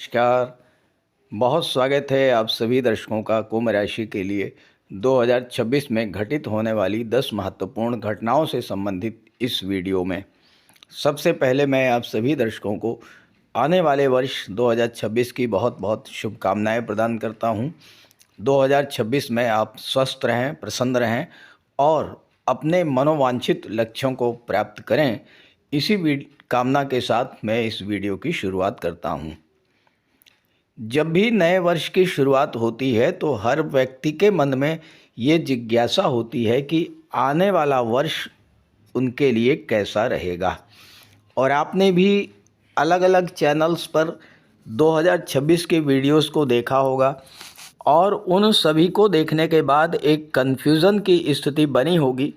नमस्कार। बहुत स्वागत है आप सभी दर्शकों का कुंभ राशि के लिए 2026 में घटित होने वाली 10 महत्वपूर्ण घटनाओं से संबंधित इस वीडियो में। सबसे पहले मैं आप सभी दर्शकों को आने वाले वर्ष 2026 की बहुत बहुत शुभकामनाएं प्रदान करता हूं। 2026 में आप स्वस्थ रहें, प्रसन्न रहें और अपने मनोवांछित लक्ष्यों को प्राप्त करें। इसी कामना के साथ मैं इस वीडियो की शुरुआत करता हूं। जब भी नए वर्ष की शुरुआत होती है तो हर व्यक्ति के मन में ये जिज्ञासा होती है कि आने वाला वर्ष उनके लिए कैसा रहेगा। और आपने भी अलग अलग चैनल्स पर 2026 के वीडियोस को देखा होगा और उन सभी को देखने के बाद एक कन्फ्यूज़न की स्थिति बनी होगी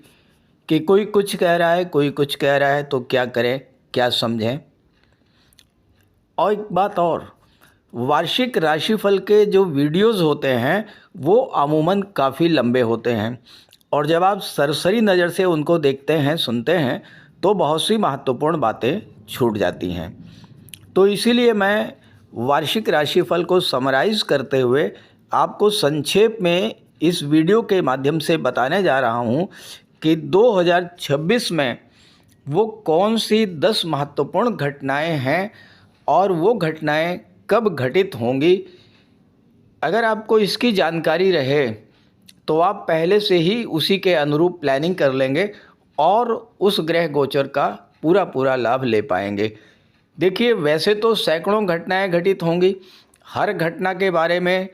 कि कोई कुछ कह रहा है, कोई कुछ कह रहा है, तो क्या करें, क्या समझें। और एक बात और, वार्षिक राशिफल के जो वीडियोस होते हैं वो अमूमन काफ़ी लंबे होते हैं और जब आप सरसरी नज़र से उनको देखते हैं, सुनते हैं, तो बहुत सी महत्वपूर्ण बातें छूट जाती हैं। तो इसीलिए मैं वार्षिक राशिफल को समराइज़ करते हुए आपको संक्षेप में इस वीडियो के माध्यम से बताने जा रहा हूँ कि 2026 में वो कौन सी 10 महत्वपूर्ण घटनाएं हैं और वो घटनाएं कब घटित होंगी। अगर आपको इसकी जानकारी रहे तो आप पहले से ही उसी के अनुरूप प्लानिंग कर लेंगे और उस ग्रह गोचर का पूरा लाभ ले पाएंगे। देखिए, वैसे तो सैकड़ों घटनाएं घटित होंगी, हर घटना के बारे में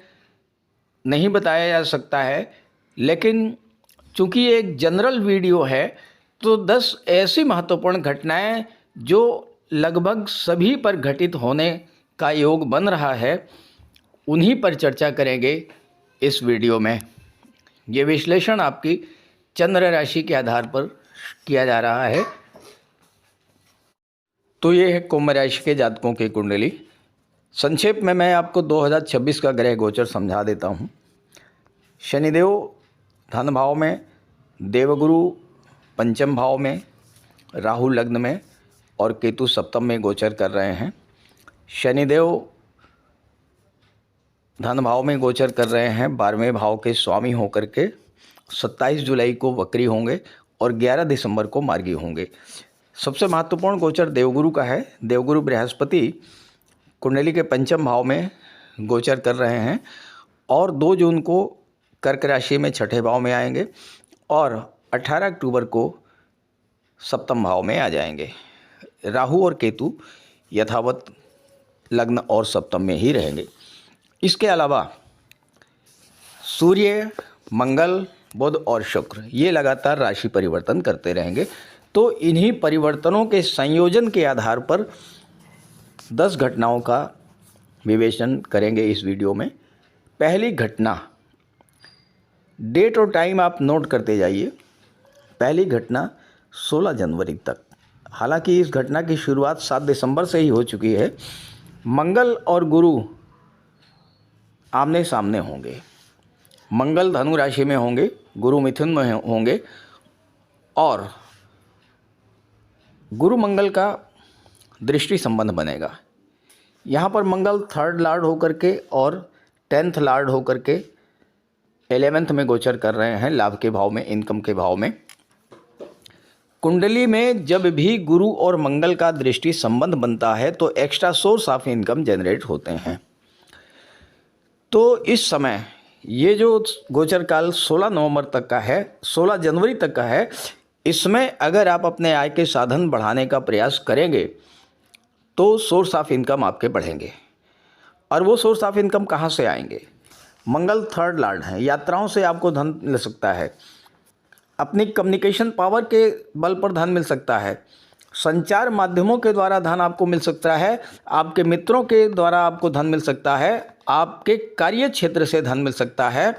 नहीं बताया जा सकता है, लेकिन चूंकि ये एक जनरल वीडियो है तो 10 ऐसी महत्वपूर्ण घटनाएं जो लगभग सभी पर घटित होने का योग बन रहा है, उन्हीं पर चर्चा करेंगे इस वीडियो में। ये विश्लेषण आपकी चंद्र राशि के आधार पर किया जा रहा है। तो ये है कुंभ राशि के जातकों की कुंडली। संक्षेप में मैं आपको 2026 का ग्रह गोचर समझा देता हूँ। शनिदेव धन भाव में, देवगुरु पंचम भाव में, राहु लग्न में और केतु सप्तम में गोचर कर रहे हैं। शनिदेव धन भाव में गोचर कर रहे हैं 12वें भाव के स्वामी होकर के। 27 जुलाई को वक्री होंगे और 11 दिसंबर को मार्गी होंगे। सबसे महत्वपूर्ण गोचर देवगुरु का है। देवगुरु बृहस्पति कुंडली के पंचम भाव में गोचर कर रहे हैं और 2 जून को कर्क राशि में छठे भाव में आएंगे और 18 अक्टूबर को सप्तम भाव में आ जाएंगे। राहु और केतु यथावत लग्न और सप्तम में ही रहेंगे। इसके अलावा सूर्य, मंगल, बुध और शुक्र ये लगातार राशि परिवर्तन करते रहेंगे। तो इन्हीं परिवर्तनों के संयोजन के आधार पर 10 घटनाओं का विवेचन करेंगे इस वीडियो में। पहली घटना, डेट और टाइम आप नोट करते जाइए। पहली घटना 16 जनवरी तक, हालांकि इस घटना की शुरुआत 7 दिसंबर से ही हो चुकी है। मंगल और गुरु आमने सामने होंगे। मंगल धनु राशि में होंगे, गुरु मिथुन में होंगे और गुरु मंगल का दृष्टि संबंध बनेगा। यहाँ पर मंगल 3rd लॉर्ड होकर के और 10th लॉर्ड होकर के 11th में गोचर कर रहे हैं, लाभ के भाव में, इनकम के भाव में। कुंडली में जब भी गुरु और मंगल का दृष्टि संबंध बनता है तो extra source of income generate होते हैं। तो इस समय ये जो गोचर काल 16 नवंबर तक का है, 16 जनवरी तक का है, इसमें अगर आप अपने आय के साधन बढ़ाने का प्रयास करेंगे तो सोर्स ऑफ इनकम आपके बढ़ेंगे। और वो सोर्स ऑफ इनकम कहाँ से आएंगे? मंगल 3rd लॉर्ड हैं, यात्राओं से आपको धन मिल सकता है, अपनी कम्युनिकेशन पावर के बल पर धन मिल सकता है, संचार माध्यमों के द्वारा धन आपको मिल सकता है, आपके मित्रों के द्वारा आपको धन मिल सकता है, आपके कार्य क्षेत्र से धन मिल सकता है।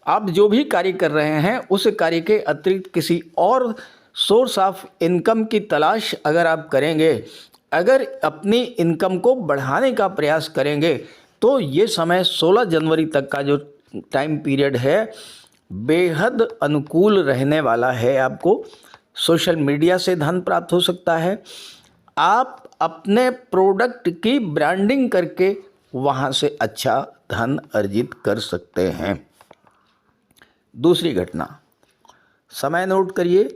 आप जो भी कार्य कर रहे हैं उस कार्य के अतिरिक्त किसी और सोर्स ऑफ इनकम की तलाश अगर आप करेंगे, अगर अपनी इनकम को बढ़ाने का प्रयास करेंगे, तो ये समय 16 जनवरी तक का जो टाइम पीरियड है बेहद अनुकूल रहने वाला है। आपको सोशल मीडिया से धन प्राप्त हो सकता है। आप अपने प्रोडक्ट की ब्रांडिंग करके वहाँ से अच्छा धन अर्जित कर सकते हैं। दूसरी घटना, समय नोट करिए,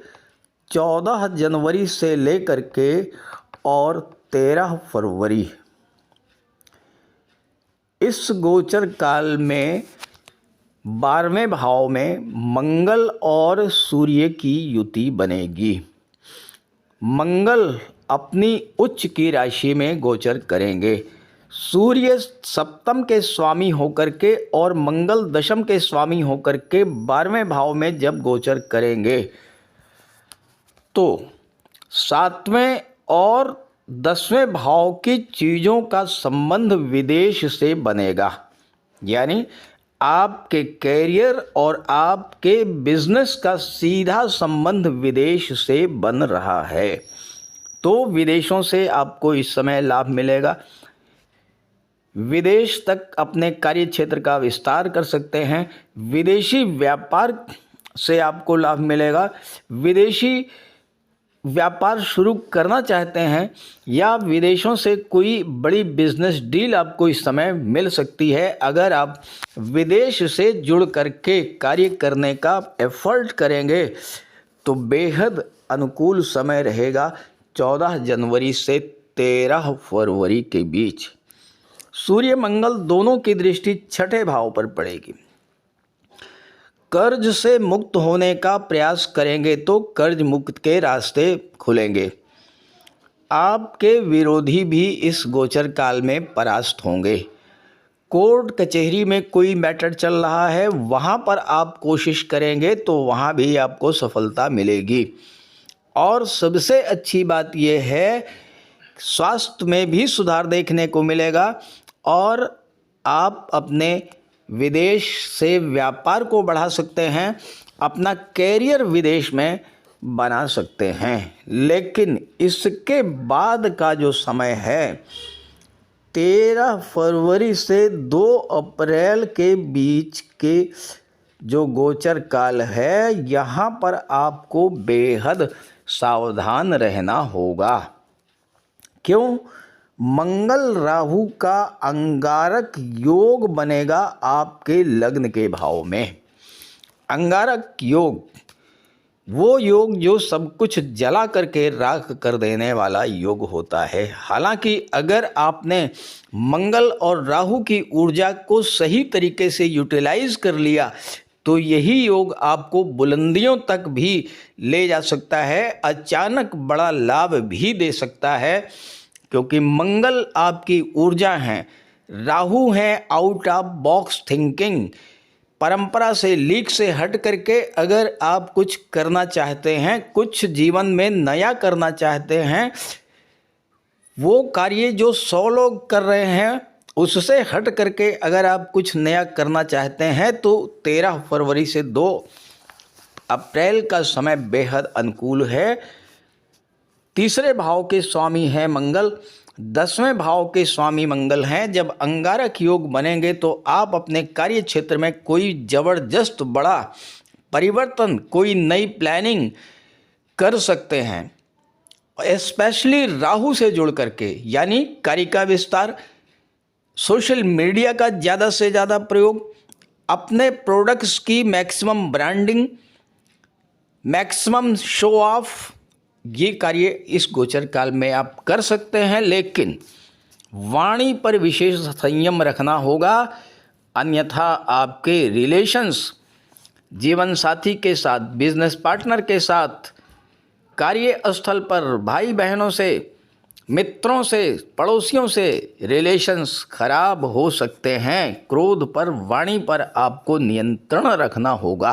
14 जनवरी से लेकर के और 13 फरवरी, इस गोचर काल में 12वें भाव में मंगल और सूर्य की युति बनेगी। मंगल अपनी उच्च की राशि में गोचर करेंगे। सूर्य सप्तम के स्वामी होकर के और मंगल दशम के स्वामी होकर के 12वें भाव में जब गोचर करेंगे तो 7वें और 10वें भाव की चीज़ों का संबंध विदेश से बनेगा। यानी आपके कैरियर और आपके बिजनेस का सीधा संबंध विदेश से बन रहा है, तो विदेशों से आपको इस समय लाभ मिलेगा। विदेश तक अपने कार्य क्षेत्र का विस्तार कर सकते हैं। विदेशी व्यापार से आपको लाभ मिलेगा। विदेशी व्यापार शुरू करना चाहते हैं या विदेशों से कोई बड़ी बिजनेस डील आपको इस समय मिल सकती है। अगर आप विदेश से जुड़ करके कार्य करने का एफर्ट करेंगे तो बेहद अनुकूल समय रहेगा 14 जनवरी से 13 फरवरी के बीच। सूर्य मंगल दोनों की दृष्टि छठे भाव पर पड़ेगी। कर्ज से मुक्त होने का प्रयास करेंगे तो कर्ज मुक्त के रास्ते खुलेंगे। आपके विरोधी भी इस गोचर काल में परास्त होंगे। कोर्ट कचहरी में कोई मैटर चल रहा है, वहाँ पर आप कोशिश करेंगे तो वहाँ भी आपको सफलता मिलेगी। और सबसे अच्छी बात यह है, स्वास्थ्य में भी सुधार देखने को मिलेगा और आप अपने विदेश से व्यापार को बढ़ा सकते हैं, अपना कैरियर विदेश में बना सकते हैं। लेकिन इसके बाद का जो समय है 13 फरवरी से 2 अप्रैल के बीच के जो गोचर काल है, यहाँ पर आपको बेहद सावधान रहना होगा। क्यों? मंगल राहु का अंगारक योग बनेगा आपके लग्न के भाव में। अंगारक योग वो योग जो सब कुछ जला करके राख कर देने वाला योग होता है। हालांकि अगर आपने मंगल और राहु की ऊर्जा को सही तरीके से यूटिलाइज कर लिया तो यही योग आपको बुलंदियों तक भी ले जा सकता है, अचानक बड़ा लाभ भी दे सकता है। क्योंकि मंगल आपकी ऊर्जा है, राहु है आउट ऑफ बॉक्स थिंकिंग, परंपरा से लीक से हट करके अगर आप कुछ करना चाहते हैं, कुछ जीवन में नया करना चाहते हैं, वो कार्य जो 100 लोग कर रहे हैं उससे हट करके अगर आप कुछ नया करना चाहते हैं तो 13 फरवरी से 2 अप्रैल का समय बेहद अनुकूल है। तीसरे भाव के स्वामी हैं मंगल, 10वें भाव के स्वामी मंगल हैं। जब अंगारक योग बनेंगे तो आप अपने कार्य क्षेत्र में कोई ज़बरदस्त बड़ा परिवर्तन, कोई नई प्लानिंग कर सकते हैं। स्पेशली राहु से जुड़ करके, यानी कार्य का विस्तार, सोशल मीडिया का ज़्यादा से ज़्यादा प्रयोग, अपने प्रोडक्ट्स की maximum branding, maximum show off, ये कार्य इस गोचर काल में आप कर सकते हैं। लेकिन वाणी पर विशेष संयम रखना होगा, अन्यथा आपके रिलेशंस जीवन साथी के साथ, बिजनेस पार्टनर के साथ, कार्य स्थल पर भाई बहनों से, मित्रों से, पड़ोसियों से रिलेशंस खराब हो सकते हैं। क्रोध पर, वाणी पर आपको नियंत्रण रखना होगा।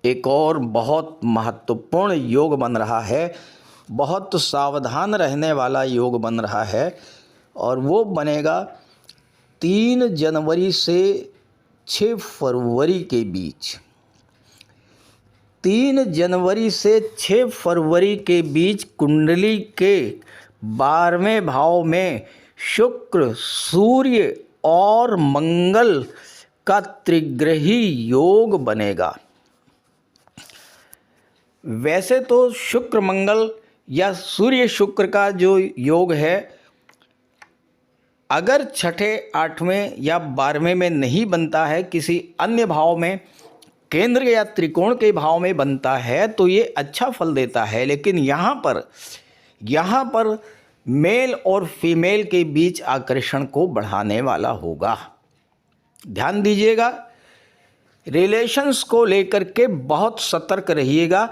एक और बहुत महत्वपूर्ण योग बन रहा है, बहुत सावधान रहने वाला योग बन रहा है और वो बनेगा 3 जनवरी से 6 फरवरी के बीच। 3 जनवरी से 6 फरवरी के बीच कुंडली के 12वें भाव में शुक्र, सूर्य और मंगल का त्रिग्रही योग बनेगा। वैसे तो शुक्र मंगल या सूर्य शुक्र का जो योग है अगर छठे, आठवें या 12वें में नहीं बनता है, किसी अन्य भाव में, केंद्र या त्रिकोण के भाव में बनता है, तो ये अच्छा फल देता है। लेकिन यहाँ पर मेल और फीमेल के बीच आकर्षण को बढ़ाने वाला होगा। ध्यान दीजिएगा, रिलेशंस को लेकर के बहुत सतर्क रहिएगा,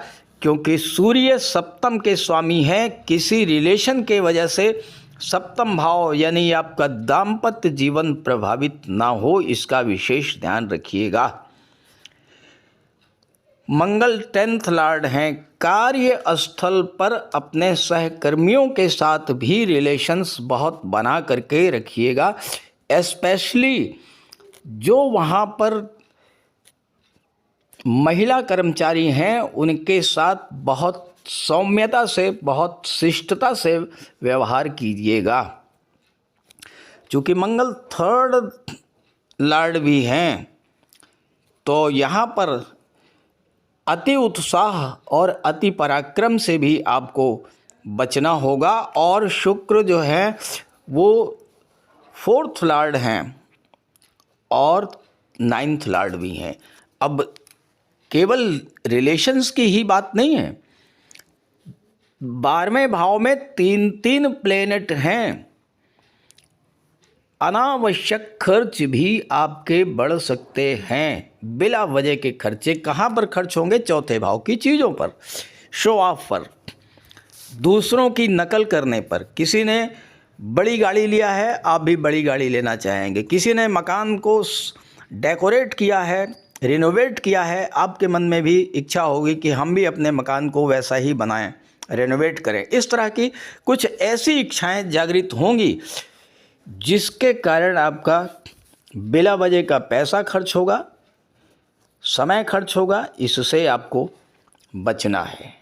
क्योंकि सूर्य सप्तम के स्वामी हैं। किसी रिलेशन के वजह से सप्तम भाव यानी आपका दाम्पत्य जीवन प्रभावित ना हो, इसका विशेष ध्यान रखिएगा। मंगल 10th लॉर्ड हैं। कार्य स्थल पर अपने सहकर्मियों के साथ भी रिलेशंस बहुत बना करके रखिएगा। एस्पेशली जो वहाँ पर महिला कर्मचारी हैं, उनके साथ बहुत सौम्यता से, बहुत शिष्टता से व्यवहार कीजिएगा। चूँकि मंगल 3rd लॉर्ड भी हैं, तो यहाँ पर अति उत्साह और अति पराक्रम से भी आपको बचना होगा। और शुक्र जो है वो 4th लॉर्ड हैं और 9th लॉर्ड भी हैं। अब केवल रिलेशंस की ही बात नहीं है, 12वें भाव में 3 प्लेनेट हैं। अनावश्यक खर्च भी आपके बढ़ सकते हैं। बिला वजह के खर्चे कहाँ पर खर्च होंगे? चौथे भाव की चीज़ों पर, शो ऑफ पर, दूसरों की नकल करने पर। किसी ने बड़ी गाड़ी लिया है, आप भी बड़ी गाड़ी लेना चाहेंगे। किसी ने मकान को डेकोरेट किया है, रिनोवेट किया है, आपके मन में भी इच्छा होगी कि हम भी अपने मकान को वैसा ही बनाएं, रेनोवेट करें। इस तरह की कुछ ऐसी इच्छाएं जागृत होंगी जिसके कारण आपका बिला वजह का पैसा खर्च होगा, समय खर्च होगा। इससे आपको बचना है।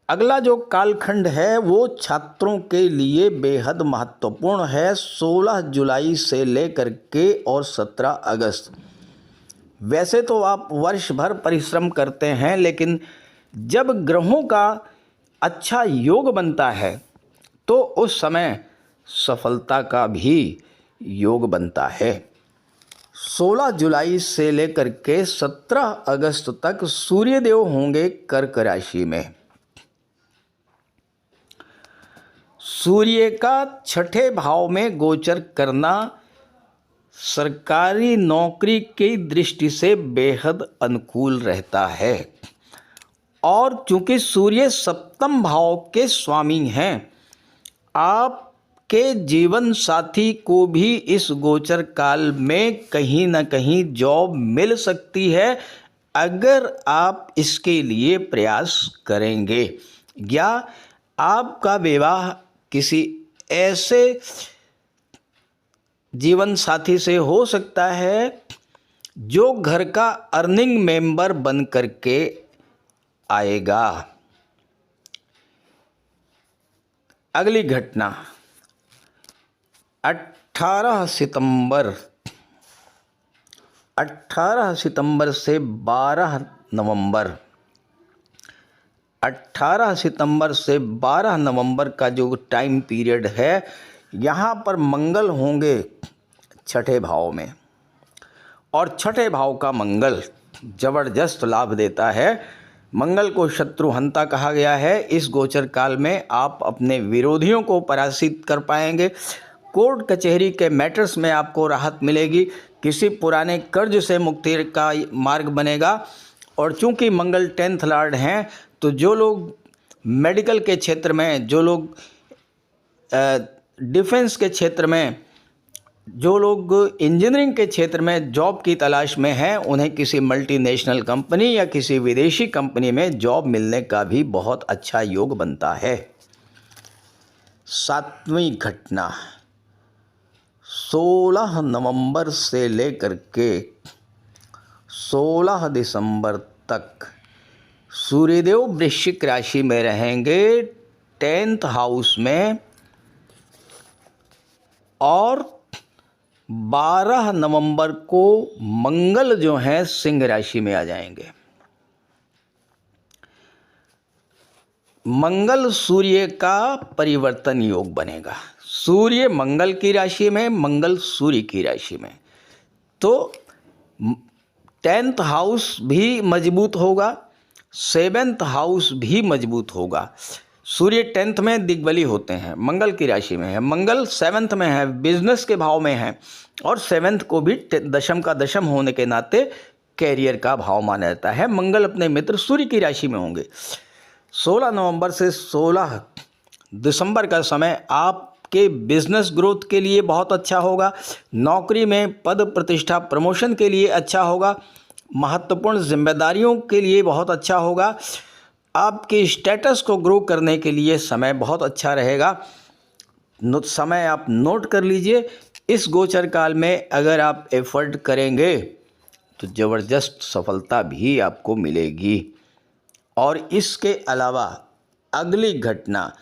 अगला जो कालखंड है वो छात्रों के लिए बेहद महत्वपूर्ण है। 16 जुलाई से लेकर के और 17 अगस्त। वैसे तो आप वर्ष भर परिश्रम करते हैं, लेकिन जब ग्रहों का अच्छा योग बनता है तो उस समय सफलता का भी योग बनता है। 16 जुलाई से लेकर के 17 अगस्त तक सूर्यदेव होंगे कर्क राशि में। सूर्य का छठे भाव में गोचर करना सरकारी नौकरी की दृष्टि से बेहद अनुकूल रहता है। और चूंकि सूर्य सप्तम भाव के स्वामी हैं, आपके जीवन साथी को भी इस गोचर काल में कहीं ना कहीं जॉब मिल सकती है, अगर आप इसके लिए प्रयास करेंगे। या आपका विवाह किसी ऐसे जीवन साथी से हो सकता है जो घर का अर्निंग मेंबर बन करके आएगा। अगली घटना 18 सितंबर से 12 नवंबर। 18 सितंबर से 12 नवंबर का जो टाइम पीरियड है, यहाँ पर मंगल होंगे छठे भाव में। और छठे भाव का मंगल जबरदस्त लाभ देता है। मंगल को शत्रुहंता कहा गया है। इस गोचर काल में आप अपने विरोधियों को पराजित कर पाएंगे। कोर्ट कचहरी के मैटर्स में आपको राहत मिलेगी। किसी पुराने कर्ज से मुक्ति का मार्ग बनेगा। और चूंकि मंगल 10th लॉर्ड हैं, तो जो लोग मेडिकल के क्षेत्र में, जो लोग डिफेंस के क्षेत्र में, जो लोग इंजीनियरिंग के क्षेत्र में जॉब की तलाश में हैं, उन्हें किसी मल्टीनेशनल कंपनी या किसी विदेशी कंपनी में जॉब मिलने का भी बहुत अच्छा योग बनता है। 7वीं घटना 16 नवंबर से लेकर के 16 दिसंबर तक सूर्यदेव वृश्चिक राशि में रहेंगे 10th हाउस में। और 12 नवंबर को मंगल जो हैं सिंह राशि में आ जाएंगे। मंगल सूर्य का परिवर्तन योग बनेगा। सूर्य मंगल की राशि में, मंगल सूर्य की राशि में, तो 10th हाउस भी मजबूत होगा, 7th हाउस भी मजबूत होगा। सूर्य 10th में दिग्बली होते हैं, मंगल की राशि में है, मंगल 7th में है, बिजनेस के भाव में है, और 7th को भी दशम का दशम होने के नाते कैरियर का भाव माना जाता है। मंगल अपने मित्र सूर्य की राशि में होंगे। 16 नवंबर से 16 दिसंबर का समय आपके बिजनेस ग्रोथ के लिए बहुत अच्छा होगा। नौकरी में पद प्रतिष्ठा प्रमोशन के लिए अच्छा होगा। महत्वपूर्ण जिम्मेदारियों के लिए बहुत अच्छा होगा। आपके स्टेटस को ग्रो करने के लिए समय बहुत अच्छा रहेगा। समय आप नोट कर लीजिए। इस गोचर काल में अगर आप एफर्ट करेंगे तो ज़बरदस्त सफलता भी आपको मिलेगी। और इसके अलावा अगली घटना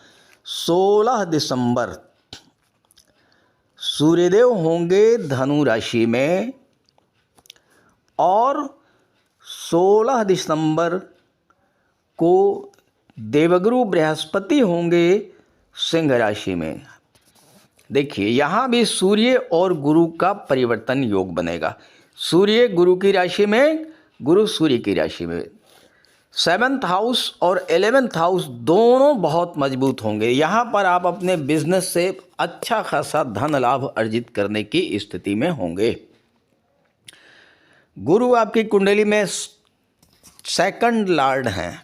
16 दिसंबर सूर्यदेव होंगे धनु राशि में, और 16 दिसंबर को देवगुरु बृहस्पति होंगे सिंह राशि में। देखिए यहाँ भी सूर्य और गुरु का परिवर्तन योग बनेगा। सूर्य गुरु की राशि में, गुरु सूर्य की राशि में। 7th हाउस और 11th हाउस दोनों बहुत मजबूत होंगे। यहाँ पर आप अपने बिजनेस से अच्छा खासा धन लाभ अर्जित करने की स्थिति में होंगे। गुरु आपकी कुंडली में 2nd लॉर्ड हैं।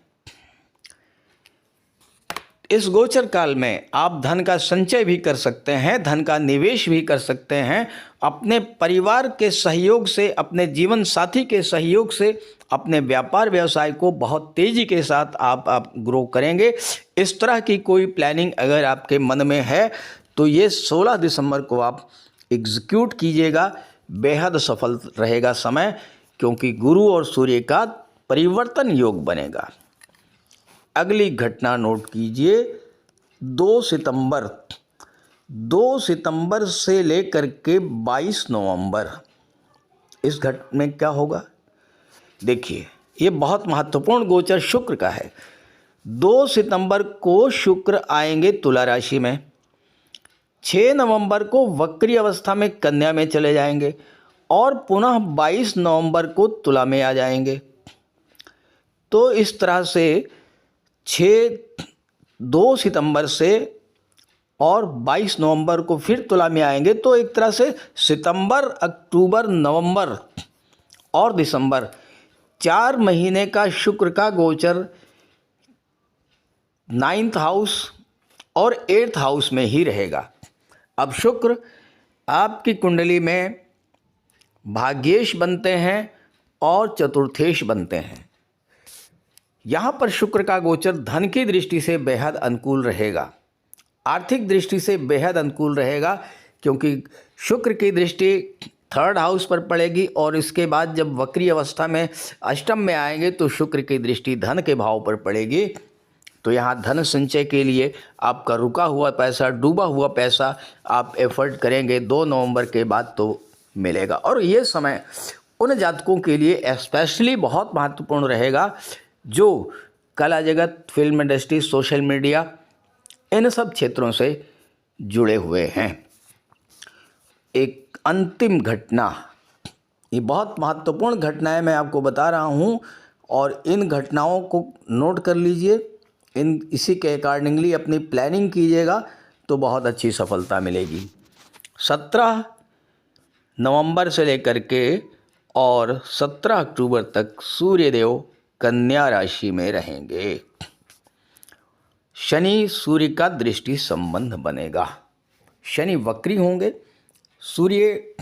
इस गोचर काल में आप धन का संचय भी कर सकते हैं, धन का निवेश भी कर सकते हैं। अपने परिवार के सहयोग से, अपने जीवन साथी के सहयोग से अपने व्यापार व्यवसाय को बहुत तेज़ी के साथ आप ग्रो करेंगे। इस तरह की कोई प्लानिंग अगर आपके मन में है तो ये 16 दिसंबर को आप एग्जीक्यूट कीजिएगा। बेहद सफल रहेगा समय, क्योंकि गुरु और सूर्य का परिवर्तन योग बनेगा। अगली घटना नोट कीजिए। 2 सितंबर से लेकर के 22 नवंबर, इस घटना में क्या होगा? देखिए ये बहुत महत्वपूर्ण गोचर शुक्र का है। 2 सितंबर को शुक्र आएंगे तुला राशि में। 6 नवंबर को वक्री अवस्था में कन्या में चले जाएंगे, और पुनः 22 नवंबर को तुला में आ जाएंगे। तो इस तरह से 2 सितंबर से और 22 नवंबर को फिर तुला में आएंगे। तो एक तरह से सितंबर, अक्टूबर, नवंबर और दिसंबर 4 महीने का शुक्र का गोचर 9th हाउस और 8th हाउस में ही रहेगा। अब शुक्र आपकी कुंडली में भाग्येश बनते हैं और चतुर्थेश बनते हैं। यहाँ पर शुक्र का गोचर धन की दृष्टि से बेहद अनुकूल रहेगा, आर्थिक दृष्टि से बेहद अनुकूल रहेगा, क्योंकि शुक्र की दृष्टि 3rd हाउस पर पड़ेगी, और इसके बाद जब वक्री अवस्था में अष्टम में आएंगे तो शुक्र की दृष्टि धन के भाव पर पड़ेगी। तो यहाँ धन संचय के लिए आपका रुका हुआ पैसा, डूबा हुआ पैसा आप एफर्ट करेंगे 2 नवंबर के बाद तो मिलेगा। और ये समय उन जातकों के लिए स्पेशली बहुत महत्वपूर्ण रहेगा जो कला जगत, फिल्म इंडस्ट्री, सोशल मीडिया, इन सब क्षेत्रों से जुड़े हुए हैं। एक अंतिम घटना, ये बहुत महत्वपूर्ण घटनाएं मैं आपको बता रहा हूं, और इन घटनाओं को नोट कर लीजिए। इसी के अकॉर्डिंगली अपनी प्लानिंग कीजिएगा तो बहुत अच्छी सफलता मिलेगी। 17 नवंबर से लेकर के और 17 अक्टूबर तक सूर्यदेव कन्या राशि में रहेंगे। शनि सूर्य का दृष्टि संबंध बनेगा। शनि वक्री होंगे, सूर्य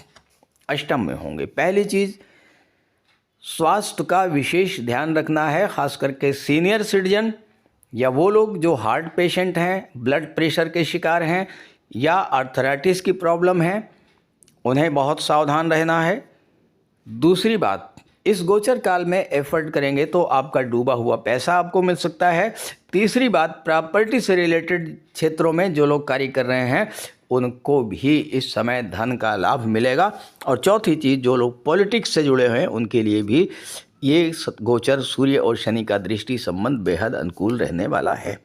अष्टम में होंगे। पहली चीज़, स्वास्थ्य का विशेष ध्यान रखना है, खास करके सीनियर सिटीजन या वो लोग जो हार्ट पेशेंट हैं, ब्लड प्रेशर के शिकार हैं या आर्थराइटिस की प्रॉब्लम है, उन्हें बहुत सावधान रहना है। दूसरी बात, इस गोचर काल में एफर्ट करेंगे तो आपका डूबा हुआ पैसा आपको मिल सकता है। तीसरी बात, प्रॉपर्टी से रिलेटेड क्षेत्रों में जो लोग कार्य कर रहे हैं उनको भी इस समय धन का लाभ मिलेगा। और चौथी चीज़, जो लोग पॉलिटिक्स से जुड़े हुए हैं उनके लिए भी ये गोचर सूर्य और शनि का दृष्टि संबंध बेहद अनुकूल रहने वाला है।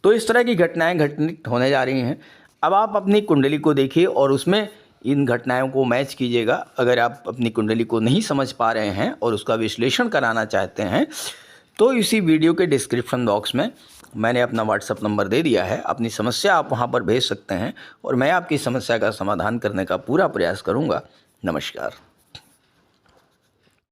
तो इस तरह की घटनाएं घटित होने जा रही हैं। अब आप अपनी कुंडली को देखिए और उसमें इन घटनाओं को मैच कीजिएगा। अगर आप अपनी कुंडली को नहीं समझ पा रहे हैं और उसका विश्लेषण कराना चाहते हैं तो इसी वीडियो के डिस्क्रिप्शन बॉक्स में मैंने अपना व्हाट्सएप नंबर दे दिया है। अपनी समस्या आप वहां पर भेज सकते हैं और मैं आपकी समस्या का समाधान करने का पूरा प्रयास करूंगा। नमस्कार।